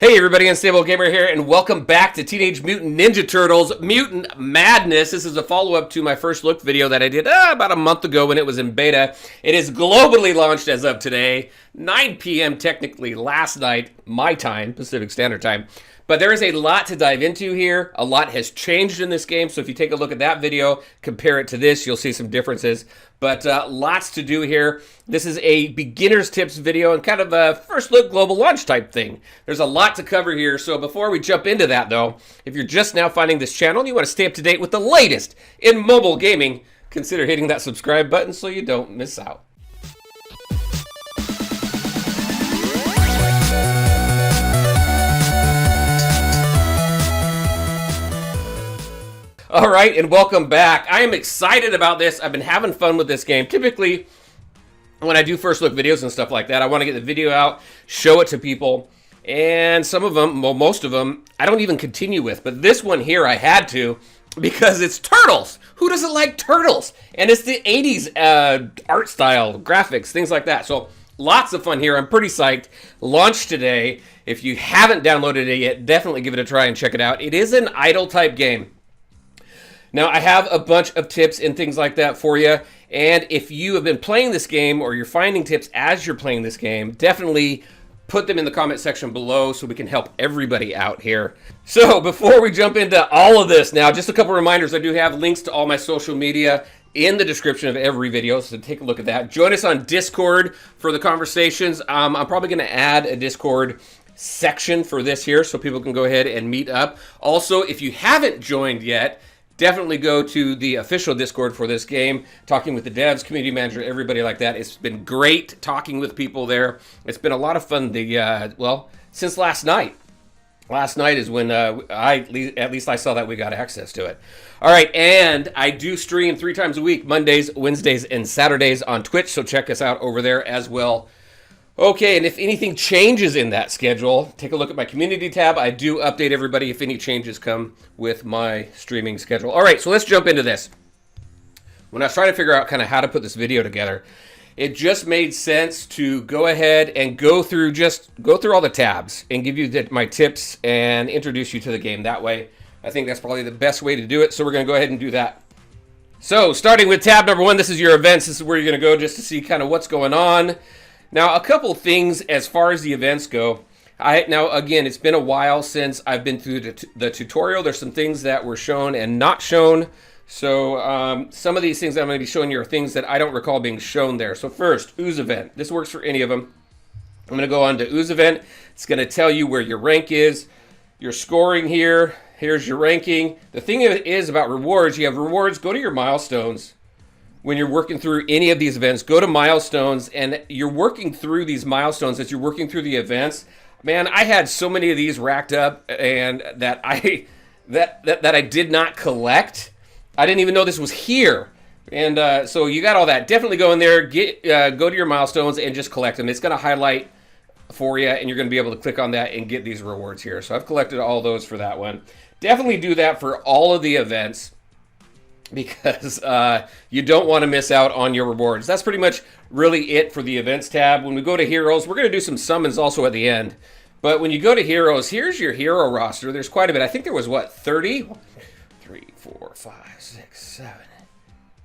Hey everybody, Unstable Gamer here, and welcome back to Teenage Mutant Ninja Turtles Mutant Madness. This is a follow-up to my first look video that I did about a month ago when it was in beta. It is globally launched as of today, 9 p.m. technically last night, my time, Pacific Standard Time. But there is a lot to dive into here. A lot has changed in this game, so if you take a look at that video, compare it to this, you'll see some differences. But lots to do here. This is a beginner's tips video and kind of a first look global launch type thing. There's a lot to cover here, so before we jump into that though, if you're just now finding this channel and you want to stay up to date with the latest in mobile gaming, consider hitting that subscribe button so you don't miss out. All right, and welcome back. I am excited about this. I've been having fun with this game. Typically, when I do first look videos and stuff like that, I want to get the video out, show it to people, and some of them, well, most of them, I don't even continue with. But this one here, I had to, because it's turtles. Who doesn't like turtles? And it's the 80s art style, graphics, things like that. So lots of fun here. I'm pretty psyched. Launch today. If you haven't downloaded it yet, definitely give it a try and check it out. It is an idle type game. Now, I have a bunch of tips and things like that for you, and if you have been playing this game or you're finding tips as you're playing this game, definitely put them in the comment section below so we can help everybody out here. So, before we jump into all of this, now, just a couple reminders. I do have links to all my social media in the description of every video, so take a look at that. Join us on Discord for the conversations. I'm probably going to add a Discord section for this here so people can go ahead and meet up. Also, if you haven't joined yet, definitely go to the official Discord for this game, talking with the devs, community manager, everybody like that. It's been great talking with people there. It's been a lot of fun, well, since last night. Last night is when at least I saw that we got access to it. All right, and I do stream 3 times a week, Mondays, Wednesdays, and Saturdays on Twitch, so check us out over there as well. Okay, and if anything changes in that schedule, take a look at my community tab. I do update everybody if any changes come with my streaming schedule. All right, so let's jump into this. When I was trying to figure out kind of how to put this video together, it just made sense to go ahead and go through all the tabs and give you my tips and introduce you to the game that way. I think that's probably the best way to do it, so we're going to go ahead and do that. So, starting with tab number 1, this is your events. This is where you're going to go just to see kind of what's going on. Now, a couple things as far as the events go. Now, again, it's been a while since I've been through the tutorial. There's some things that were shown and not shown. So some of these things I'm going to be showing you are things that I don't recall being shown there. So first, Ooze event. This works for any of them. I'm going to go on to Ooze event. It's going to tell you where your rank is. Your scoring here. Here's your ranking. The thing is about rewards, you have rewards. Go to your milestones. When you're working through any of these events, go to milestones, and you're working through these milestones as you're working through the events. Man, I had so many of these racked up, and that I did not collect. I didn't even know this was here, and so you got all that. Definitely go in there, go to your milestones, and just collect them. It's going to highlight for you, and you're going to be able to click on that and get these rewards here. So I've collected all those for that one. Definitely do that for all of the events, because you don't want to miss out on your rewards. That's pretty much really it for the events tab. When we go to heroes, we're going to do some summons also at the end. But when you go to heroes, here's your hero roster. There's quite a bit. I think there was, what, 30? 3, 4, 5, 6, 7,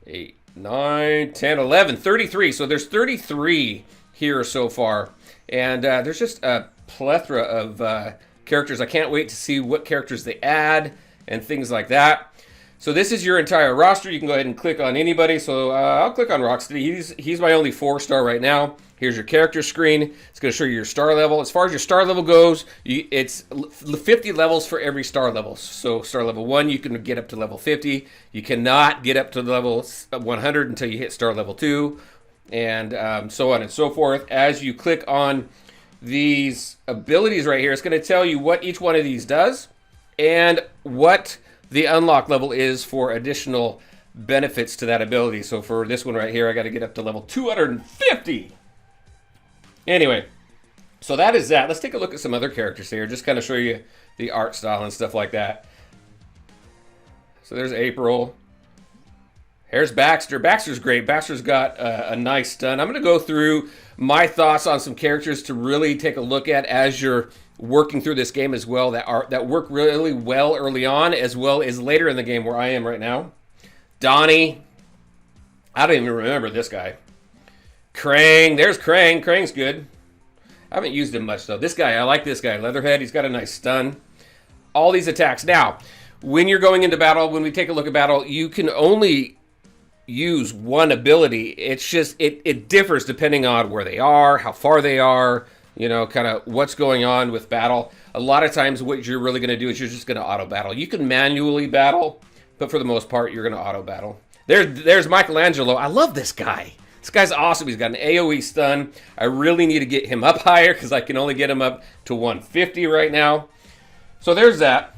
8, 9, 10, 11, 33. So there's 33 here so far. And there's just a plethora of characters. I can't wait to see what characters they add and things like that. So this is your entire roster. You can go ahead and click on anybody. So I'll click on Rocksteady. He's my only 4-star right now. Here's your character screen. It's going to show you your star level. As far as your star level goes, it's 50 levels for every star level. So star level 1, you can get up to level 50. You cannot get up to level 100 until you hit star level 2, and so on and so forth. As you click on these abilities right here, it's going to tell you what each one of these does and what the unlock level is for additional benefits to that ability. So for this one right here, I got to get up to level 250. Anyway, so that is that. Let's take a look at some other characters here, just kind of show you the art style and stuff like that. So there's April. Here's Baxter. Baxter's great. Baxter's got a nice stun. I'm going to go through my thoughts on some characters to really take a look at as you're working through this game as well that work really well early on as well as later in the game where I am right now. Donnie. I don't even remember this guy. Krang. There's Krang. Krang's good. I haven't used him much, though. This guy, I like this guy. Leatherhead, he's got a nice stun. All these attacks. Now, when you're going into battle, when we take a look at battle, you can only use one ability. It's just, it differs depending on where they are, how far they are, you know, kind of what's going on with battle. A lot of times what you're really going to do is you're just going to auto battle. You can manually battle, but for the most part, you're going to auto battle. There's Michelangelo. I love this guy. This guy's awesome. He's got an AoE stun. I really need to get him up higher because I can only get him up to 150 right now. So there's that.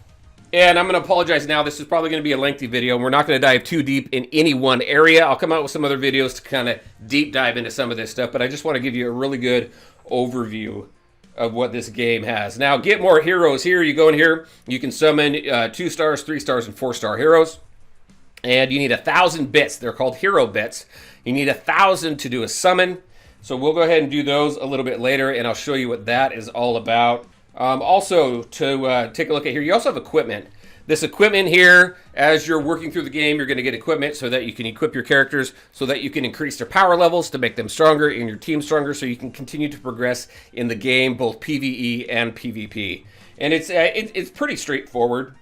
And I'm going to apologize now. This is probably going to be a lengthy video. And we're not going to dive too deep in any one area. I'll come out with some other videos to kind of deep dive into some of this stuff. But I just want to give you a really good overview of what this game has. Now, get more heroes here. You go in here. You can summon 2 stars, 3 stars, and 4-star heroes. And you need 1,000 bits. They're called hero bits. You need 1,000 to do a summon. So we'll go ahead and do those a little bit later, and I'll show you what that is all about. Also, to take a look at here, you also have equipment. This equipment here, as you're working through the game, you're going to get equipment so that you can equip your characters, so that you can increase their power levels to make them stronger and your team stronger, so you can continue to progress in the game, both PvE and PvP. And it's pretty straightforward.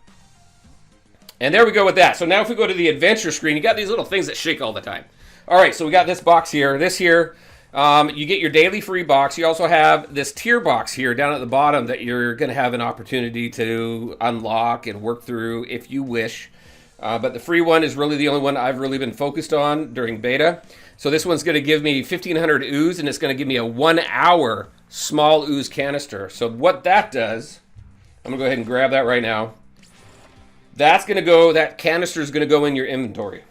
And there we go with that. So now if we go to the adventure screen, you got these little things that shake all the time. All right, so we got this box here. This here, you get your daily free box. You also have this tier box here down at the bottom that you're going to have an opportunity to unlock and work through if you wish. But the free one is really the only one I've really been focused on during beta. So this one's going to give me 1,500 ooze, and it's going to give me a 1-hour small ooze canister. So what that does, I'm going to go ahead and grab that right now. That's going to go, that canister is going to go in your inventory.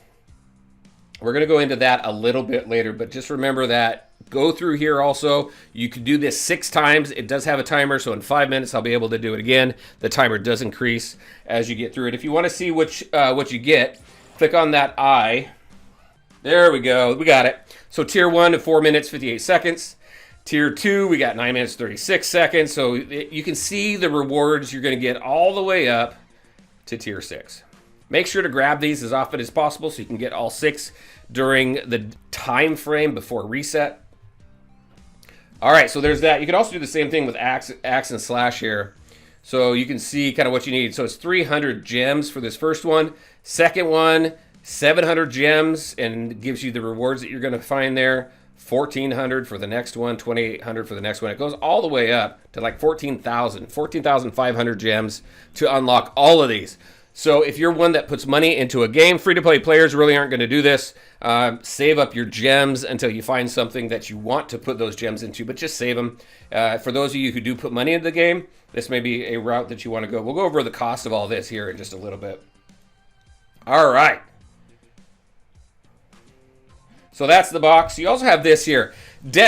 We're going to go into that a little bit later, but just remember that. Go through here also. You can do this 6 times. It does have a timer, so in 5 minutes I'll be able to do it again. The timer does increase as you get through it. If you want to see what you get, click on that eye. There we go. We got it. So tier 1 at 4 minutes, 58 seconds. Tier 2, we got 9 minutes, 36 seconds. So you can see the rewards you're going to get all the way up to tier 6. Make sure to grab these as often as possible so you can get all 6 during the time frame before reset. All right, so there's that. You can also do the same thing with axe and slash here. So you can see kind of what you need. So it's 300 gems for this first one. Second one, 700 gems, and gives you the rewards that you're going to find there. 1,400 for the next one, 2,800 for the next one. It goes all the way up to like 14,500 gems to unlock all of these. So if you're one that puts money into a game, free-to-play players really aren't going to do this. Save up your gems until you find something that you want to put those gems into, but just save them. For those of you who do put money into the game, this may be a route that you want to go. We'll go over the cost of all this here in just a little bit. All right. So that's the box. You also have this here.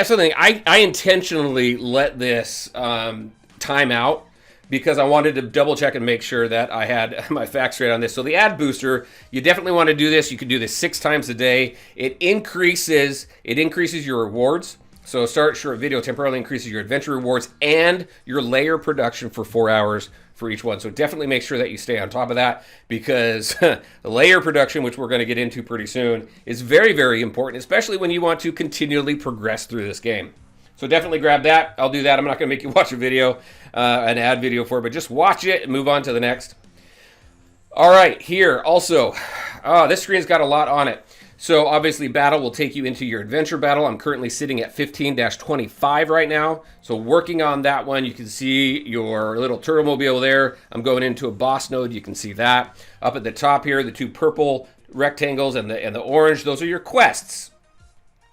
Something I intentionally let this time out because I wanted to double check and make sure that I had my facts straight on this. So the ad booster, you definitely want to do this. You can do this 6 times a day. It increases your rewards. So start short video temporarily increases your adventure rewards and your layer production for 4 hours for each one. So definitely make sure that you stay on top of that because the layer production, which we're going to get into pretty soon, is very, very important, especially when you want to continually progress through this game. So definitely grab that. I'll do that. I'm not going to make you watch a video, an ad video for it, but just watch it and move on to the next. All right, here also, this screen's got a lot on it. So obviously battle will take you into your adventure battle. I'm currently sitting at 15-25 right now. So working on that one, you can see your little turtlemobile there. I'm going into a boss node. You can see that. Up at the top here, the 2 purple rectangles and the orange, those are your quests.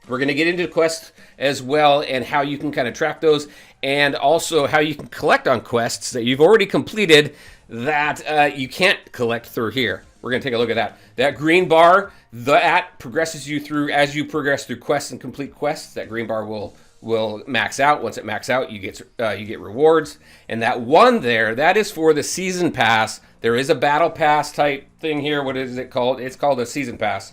We're going to get into quests as well and how you can kind of track those and also how you can collect on quests that you've already completed that you can't collect through here. We're going to take a look at that. That green bar, that progresses you through as you progress through quests and complete quests. That green bar will max out. Once it max out, you get rewards. And that one there, that is for the season pass. There is a battle pass type thing here. What is it called? It's called a season pass.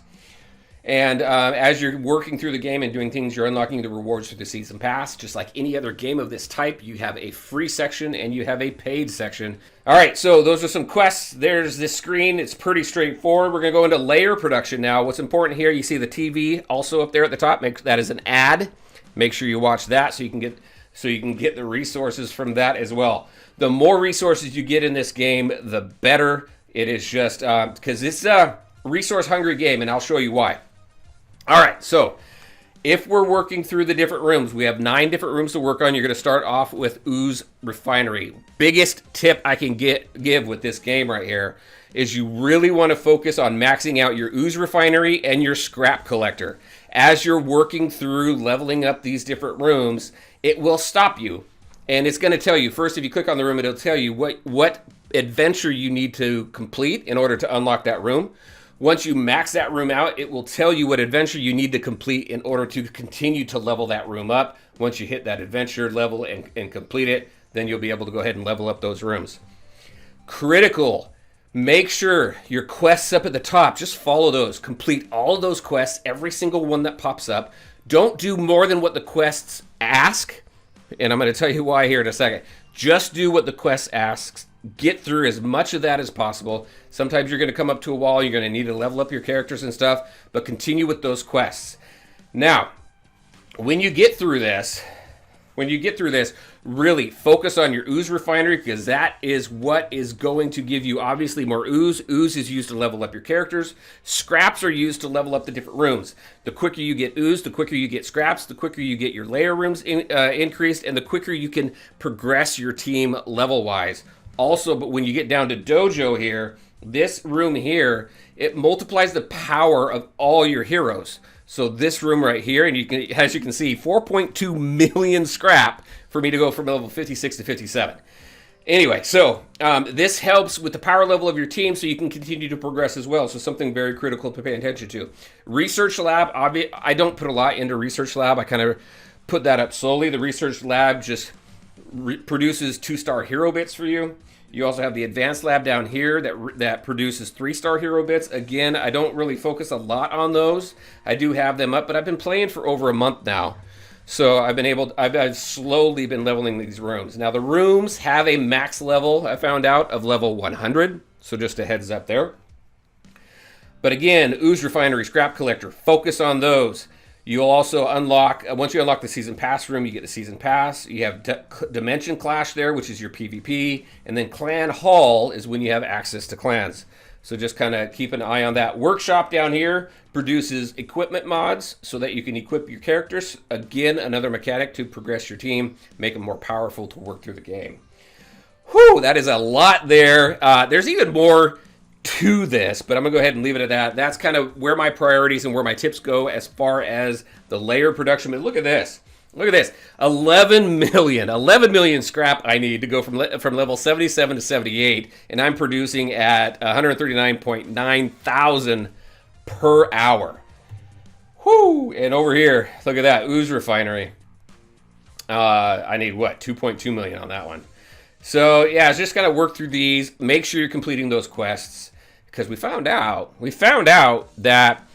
And as you're working through the game and doing things, you're unlocking the rewards through the season pass. Just like any other game of this type, you have a free section and you have a paid section. All right, so those are some quests. There's this screen. It's pretty straightforward. We're going to go into Lair production now. What's important here, you see the TV also up there at the top. That is an ad. Make sure you watch that so you can get the resources from that as well. The more resources you get in this game, the better. It is just because it's a resource-hungry game, and I'll show you why. All right, so if we're working through the different rooms, we have 9 different rooms to work on. You're going to start off with Ooze Refinery. Biggest tip I can give with this game right here is you really want to focus on maxing out your Ooze Refinery and your Scrap Collector. As you're working through leveling up these different rooms, it will stop you. And it's going to tell you, first, if you click on the room, it'll tell you what adventure you need to complete in order to unlock that room. Once you max that room out, it will tell you what adventure you need to complete in order to continue to level that room up. Once you hit that adventure level and complete it, then you'll be able to go ahead and level up those rooms. Critical. Make sure your quests up at the top, just follow those. Complete all of those quests, every single one that pops up. Don't do more than what the quests ask. And I'm going to tell you why here in a second. Just do what the quest asks. Get through as much of that as possible. Sometimes you're going to come up to a wall. You're going to need to level up your characters and stuff. But continue with those quests. Now, when you get through this, really focus on your Ooze Refinery, because that is what is going to give you obviously more Ooze. Ooze is used to level up your characters. Scraps are used to level up the different rooms. The quicker you get Ooze, the quicker you get Scraps, the quicker you get your Lair rooms increased, and the quicker you can progress your team level-wise. Also, but when you get down to Dojo here, this room here, it multiplies the power of all your heroes. So this room right here, and you can, as you can see, 4.2 million scrap for me to go from level 56 to 57. Anyway, so this helps with the power level of your team so you can continue to progress as well. So something very critical to pay attention to. Research Lab, I don't put a lot into Research Lab. I kind of put that up slowly. The Research Lab just produces 2-star hero bits for you. You also have the Advanced Lab down here that produces 3-star hero bits. Again, I don't really focus a lot on those. I do have them up, but I've been playing for over a month now. So I've slowly been leveling these rooms. Now the rooms have a max level, I found out, of level 100. So just a heads up there. But again, Ooze Refinery, Scrap Collector, focus on those. You'll also unlock, once you unlock the Season Pass room, you get the Season Pass. You have Dimension Clash there, which is your PvP. And then Clan Hall is when you have access to clans. So just kind of keep an eye on that. Workshop down here produces equipment mods so that you can equip your characters. Again, another mechanic to progress your team, make them more powerful to work through the game. Whew, that is a lot there. There's even more to this, but I'm gonna go ahead and leave it at that. That's kind of where my priorities and where my tips go as far as the Lair production. But look at this. Look at this. 11 million scrap I need to go from level 77 to 78, and I'm producing at 139.9 thousand per hour. Whoo! And over here, look at that, Ooze Refinery. I need what? 2.2 million on that one. So yeah, just gotta work through these. Make sure you're completing those quests, because we found out that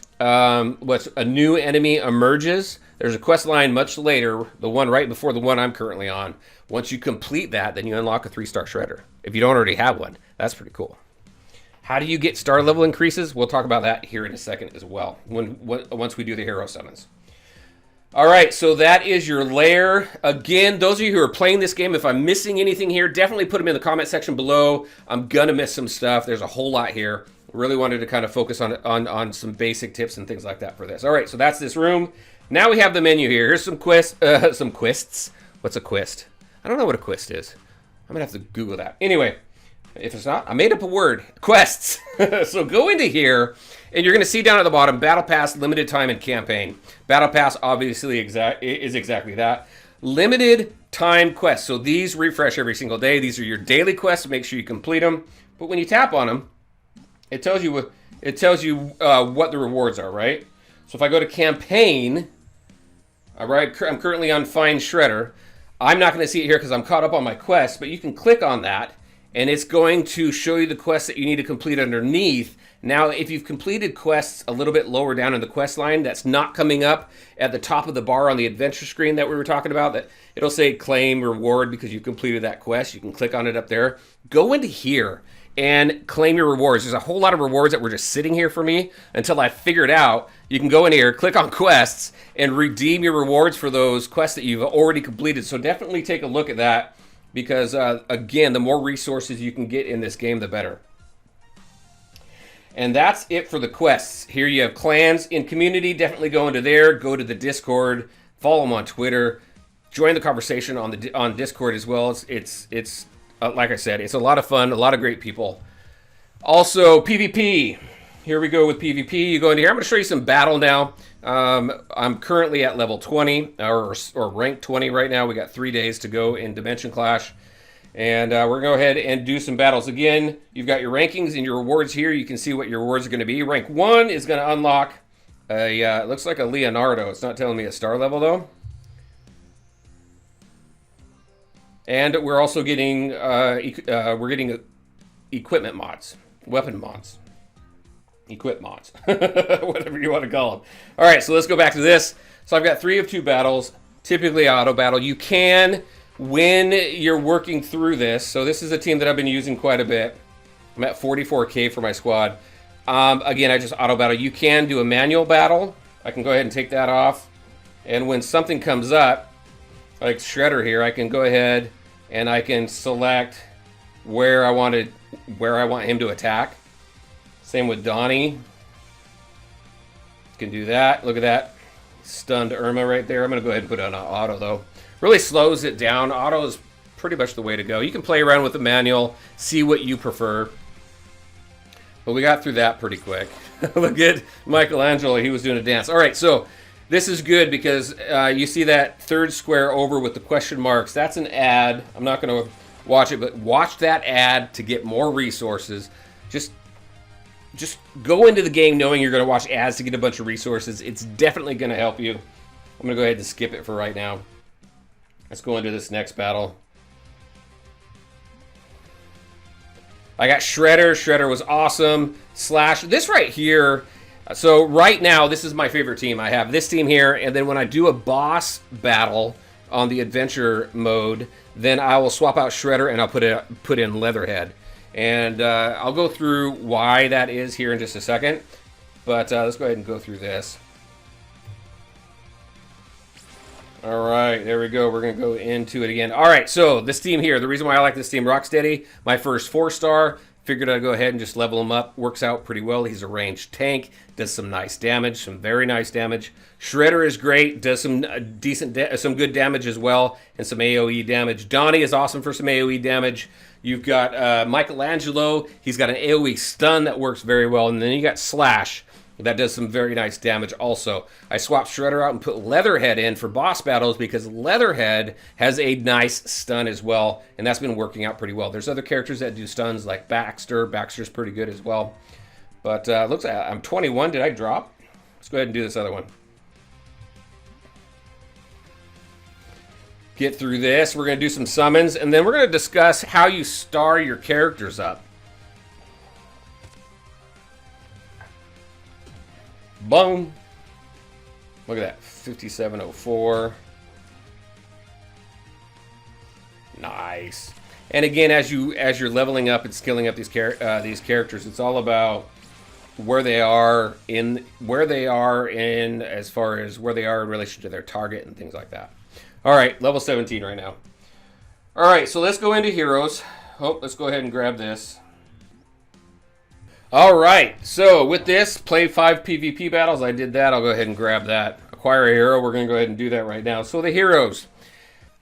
what's a new enemy emerges. There's a quest line much later, the one right before the one I'm currently on. Once you complete that, then you unlock a 3-star shredder. If you don't already have one, that's pretty cool. How do you get star level increases? We'll talk about that here in a second as well, once we do the hero summons. All right, so that is your Lair. Again, those of you who are playing this game, if I'm missing anything here, definitely put them in the comment section below. I'm gonna miss some stuff. There's a whole lot here. Really wanted to kind of focus on some basic tips and things like that for this. All right, so that's this room. Now we have the menu here. Here's some quests. What's a quest? I don't know what a quest is. I'm gonna have to Google that. Anyway, if it's not, I made up a word. Quests. So go into here, and you're gonna see down at the bottom, Battle Pass, limited time, and campaign. Battle Pass obviously is exactly that. Limited time quests. So these refresh every single day. These are your daily quests. Make sure you complete them. But when you tap on them, it tells you what the rewards are, right? So if I go to campaign, all right, I'm currently on Find Shredder. I'm not going to see it here because I'm caught up on my quest, but you can click on that, and it's going to show you the quests that you need to complete underneath. Now, if you've completed quests a little bit lower down in the quest line, that's not coming up at the top of the bar on the adventure screen that we were talking about, that it'll say claim reward because you completed that quest. You can click on it up there. Go into here and claim your rewards. There's a whole lot of rewards that were just sitting here for me until I figured out. You can go in here, click on quests, and redeem your rewards for those quests that you've already completed. So definitely take a look at that because, again, the more resources you can get in this game, the better. And that's it for the quests. Here you have clans in community. Definitely go into there. Go to the Discord. Follow them on Twitter. Join the conversation on Discord as well. It's like I said, it's a lot of fun. A lot of great people. Also, PvP. Here we go with PvP. You go into here. I'm going to show you some battle now. I'm currently at level 20 or rank 20 right now. We got 3 days to go in Dimension Clash. And we're going to go ahead and do some battles. Again, you've got your rankings and your rewards here. You can see what your rewards are going to be. Rank 1 is going to unlock a, it looks like a Leonardo. It's not telling me a star level, though. And we're also getting, equipment mods. Weapon mods. Equip mods. Whatever you want to call them. All right, so let's go back to this. So I've got 3 of 2 battles. Typically auto battle. You can... when you're working through this, so this is a team that I've been using quite a bit. I'm at 44K for my squad. Again, I just auto battle. You can do a manual battle. I can go ahead and take that off. And when something comes up, like Shredder here, I can go ahead and I can select where I want him to attack. Same with Donnie. Can do that. Look at that. Stunned Irma right there. I'm going to go ahead and put it on auto, though. Really slows it down. Auto is pretty much the way to go. You can play around with the manual, see what you prefer. But we got through that pretty quick. Look at Michelangelo. He was doing a dance. All right, so this is good because you see that third square over with the question marks. That's an ad. I'm not going to watch it, but watch that ad to get more resources. Just go into the game knowing you're going to watch ads to get a bunch of resources. It's definitely going to help you. I'm going to go ahead and skip it for right now. Let's go into this next battle. I got Shredder. Shredder was awesome. Slash. This right here. So right now, this is my favorite team. I have this team here. And then when I do a boss battle on the adventure mode, then I will swap out Shredder and I'll put in Leatherhead. And I'll go through why that is here in just a second. But let's go ahead and go through this. All right, there we go. We're going to go into it again. All right, so this team here, the reason why I like this team, Rocksteady, my first 4-star. Figured I'd go ahead and just level him up. Works out pretty well. He's a ranged tank. Does some nice damage, some very nice damage. Shredder is great. Does some some good damage as well, and some AoE damage. Donnie is awesome for some AoE damage. You've got Michelangelo. He's got an AoE stun that works very well. And then you got Slash. That does some very nice damage also. I swapped Shredder out and put Leatherhead in for boss battles because Leatherhead has a nice stun as well, and that's been working out pretty well. There's other characters that do stuns like Baxter. Baxter's pretty good as well. But looks like I'm 21. Did I drop? Let's go ahead and do this other one. Get through this. We're going to do some summons, and then we're going to discuss how you star your characters up. Boom. Look at that. 5704. Nice. And again, as you're leveling up and skilling up these characters, it's all about where they are in as far as where they are in relation to their target and things like that. All right, level 17 right now. All right, so let's go into heroes. Oh, let's go ahead and grab this. All right, so with this, play 5 PvP battles. I did that. I'll go ahead and grab that. Acquire a hero. We're going to go ahead and do that right now. So the heroes.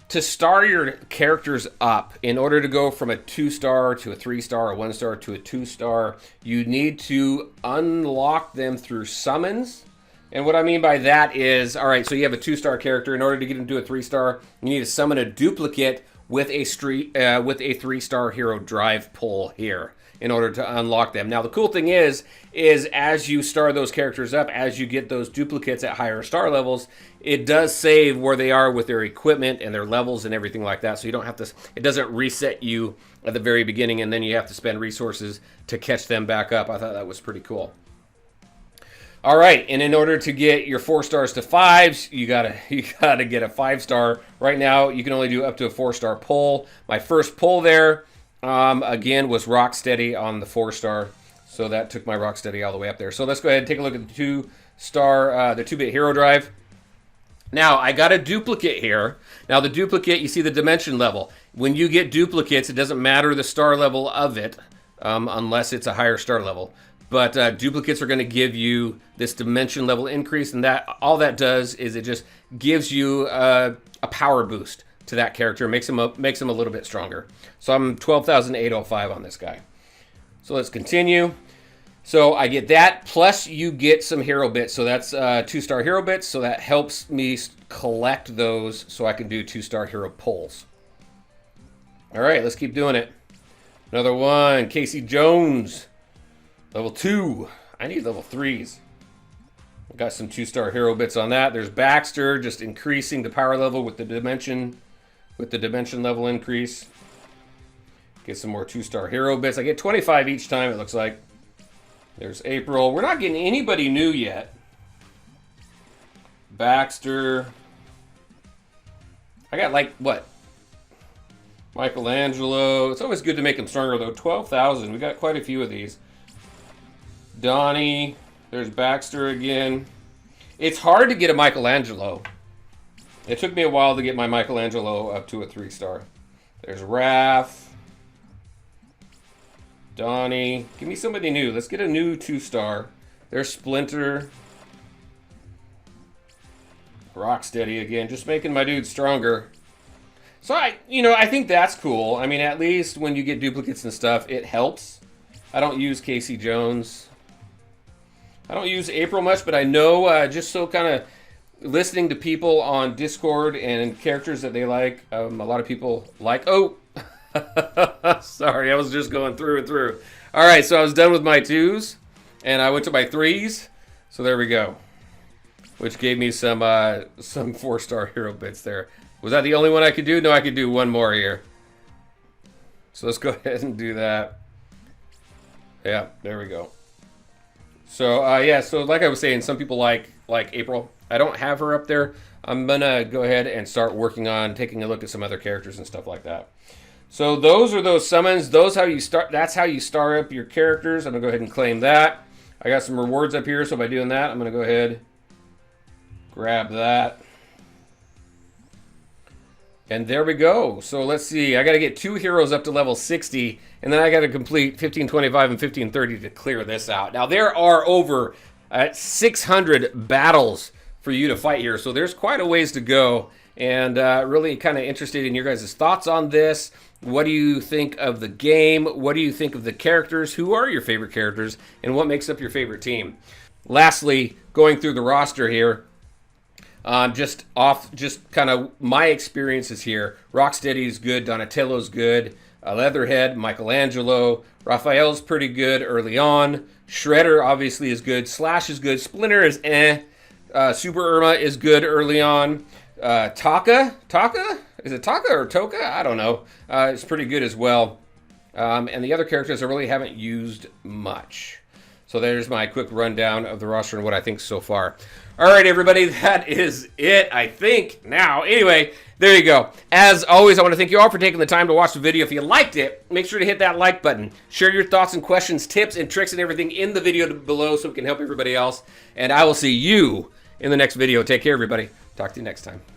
To star your characters up, in order to go from a 2-star to a 3-star, a 1-star to a 2-star, you need to unlock them through summons. And what I mean by that is, all right, so you have a 2-star character. In order to get him to a 3-star, you need to summon a duplicate with a 3-star hero drive pull here in order to unlock them. Now the cool thing is as you star those characters up, as you get those duplicates at higher star levels, it does save where they are with their equipment and their levels and everything like that. So you don't have to, it doesn't reset you at the very beginning and then you have to spend resources to catch them back up. I thought that was pretty cool. All right, and in order to get your 4 stars to 5s, you gotta get a 5-star. Right now, you can only do up to a 4-star pull. My first pull there, again, was Rocksteady on the 4-star, so that took my Rocksteady all the way up there. So let's go ahead and take a look at the 2-star, the 2-bit hero drive. Now, I got a duplicate here. Now, the duplicate, you see the dimension level. When you get duplicates, it doesn't matter the star level of it, unless it's a higher star level. But duplicates are going to give you this dimension level increase, and that all that does is it just gives you a power boost to that character, makes him a little bit stronger. So I'm 12,805 on this guy. So let's continue. So I get that, plus you get some hero bits. So that's 2-star hero bits, so that helps me collect those so I can do 2-star hero pulls. All right, let's keep doing it. Another one, Casey Jones. Level 2. I need level 3s. Got some 2-star hero bits on that. There's Baxter, just increasing the power level with the dimension level increase. Get some more 2-star hero bits. I get 25 each time, it looks like. There's April. We're not getting anybody new yet. Baxter. I got like, what? Michelangelo. It's always good to make them stronger, though. 12,000. We got quite a few of these. Donnie. There's Baxter again. It's hard to get a Michelangelo. It took me a while to get my Michelangelo up to a 3-star. There's Raph. Donnie. Give me somebody new. Let's get a new 2-star. There's Splinter. Rocksteady again. Just making my dude stronger. So I think that's cool. I mean, at least when you get duplicates and stuff, it helps. I don't use Casey Jones. I don't use April much, but I know just so kind of listening to people on Discord and characters that they like, a lot of people like, oh, sorry, I was just going through and through. All right, so I was done with my 2s, and I went to my 3s, so there we go, which gave me some 4-star hero bits there. Was that the only one I could do? No, I could do one more here. So let's go ahead and do that. Yeah, there we go. So, yeah, so like I was saying, some people like April. I don't have her up there. I'm going to go ahead and start working on taking a look at some other characters and stuff like that. So those are those summons. That's how you star up your characters. I'm going to go ahead and claim that. I got some rewards up here, so by doing that, I'm going to go ahead, grab that. And there we go. So let's see. I got to get 2 heroes up to level 60, and then I got to complete 1525 and 1530 to clear this out. Now, there are over 600 battles for you to fight here, so there's quite a ways to go. And really kind of interested in your guys' thoughts on this. What do you think of the game? What do you think of the characters? Who are your favorite characters? And what makes up your favorite team? Lastly, going through the roster here, just kind of my experiences here. Rocksteady is good. Donatello's good. Leatherhead, Michelangelo. Raphael's pretty good early on. Shredder obviously is good. Slash is good. Splinter is eh. Super Irma is good early on. Taka? Is it Taka or Toka? I don't know. It's pretty good as well. And the other characters I really haven't used much. So there's my quick rundown of the roster and what I think so far. All right, everybody, that is it, I think, now. Anyway, there you go. As always, I want to thank you all for taking the time to watch the video. If you liked it, make sure to hit that like button. Share your thoughts and questions, tips, and tricks and everything in the video below so we can help everybody else. And I will see you in the next video. Take care, everybody. Talk to you next time.